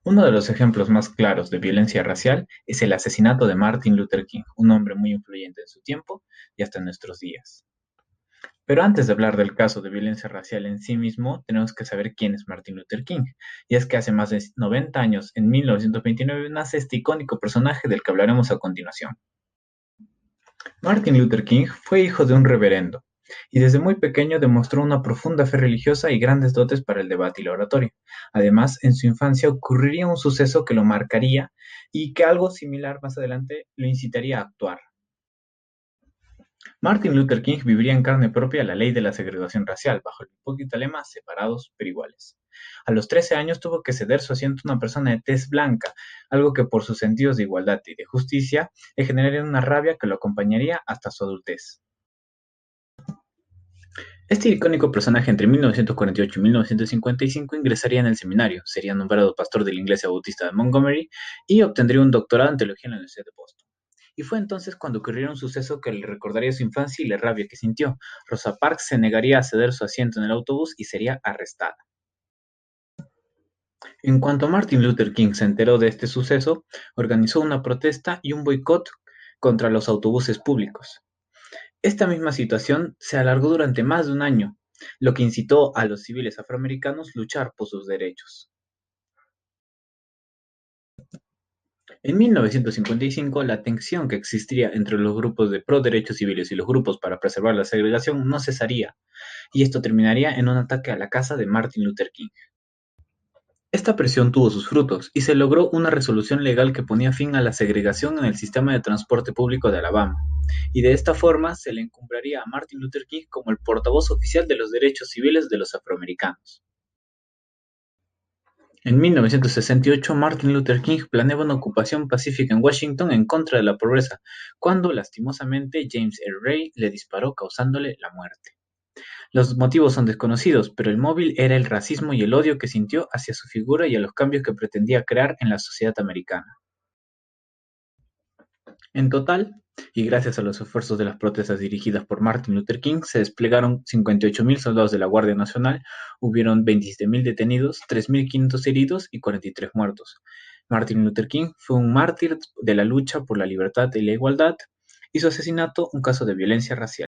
Uno de los ejemplos más claros de violencia racial es el asesinato de Martin Luther King, un hombre muy influyente en su tiempo y hasta en nuestros días. Pero antes de hablar del caso de violencia racial en sí mismo, tenemos que saber quién es Martin Luther King. Y es que hace más de 90 años, en 1929, nace este icónico personaje del que hablaremos a continuación. Martin Luther King fue hijo de un reverendo, y desde muy pequeño demostró una profunda fe religiosa y grandes dotes para el debate y la oratoria. Además, en su infancia ocurriría un suceso que lo marcaría y que algo similar más adelante le incitaría a actuar. Martin Luther King viviría en carne propia la ley de la segregación racial, bajo el hipócrita lema separados pero iguales. A los 13 años tuvo que ceder su asiento a una persona de tez blanca, algo que por sus sentidos de igualdad y de justicia le generaría una rabia que lo acompañaría hasta su adultez. Este icónico personaje entre 1948 y 1955 ingresaría en el seminario, sería nombrado pastor de la Iglesia Bautista de Montgomery y obtendría un doctorado en teología en la Universidad de Boston. Y fue entonces cuando ocurrió un suceso que le recordaría su infancia y la rabia que sintió. Rosa Parks se negaría a ceder su asiento en el autobús y sería arrestada. En cuanto Martin Luther King se enteró de este suceso, organizó una protesta y un boicot contra los autobuses públicos. Esta misma situación se alargó durante más de un año, lo que incitó a los civiles afroamericanos a luchar por sus derechos. En 1955, la tensión que existiría entre los grupos de pro derechos civiles y los grupos para preservar la segregación no cesaría, y esto terminaría en un ataque a la casa de Martin Luther King. Esta presión tuvo sus frutos, y se logró una resolución legal que ponía fin a la segregación en el sistema de transporte público de Alabama, y de esta forma se le encumbraría a Martin Luther King como el portavoz oficial de los derechos civiles de los afroamericanos. En 1968, Martin Luther King planeaba una ocupación pacífica en Washington en contra de la pobreza, cuando lastimosamente James Earl Ray le disparó causándole la muerte. Los motivos son desconocidos, pero el móvil era el racismo y el odio que sintió hacia su figura y a los cambios que pretendía crear en la sociedad americana. En total, y gracias a los esfuerzos de las protestas dirigidas por Martin Luther King, se desplegaron 58.000 soldados de la Guardia Nacional, hubieron 27.000 detenidos, 3.500 heridos y 43 muertos. Martin Luther King fue un mártir de la lucha por la libertad y la igualdad, y su asesinato un caso de violencia racial.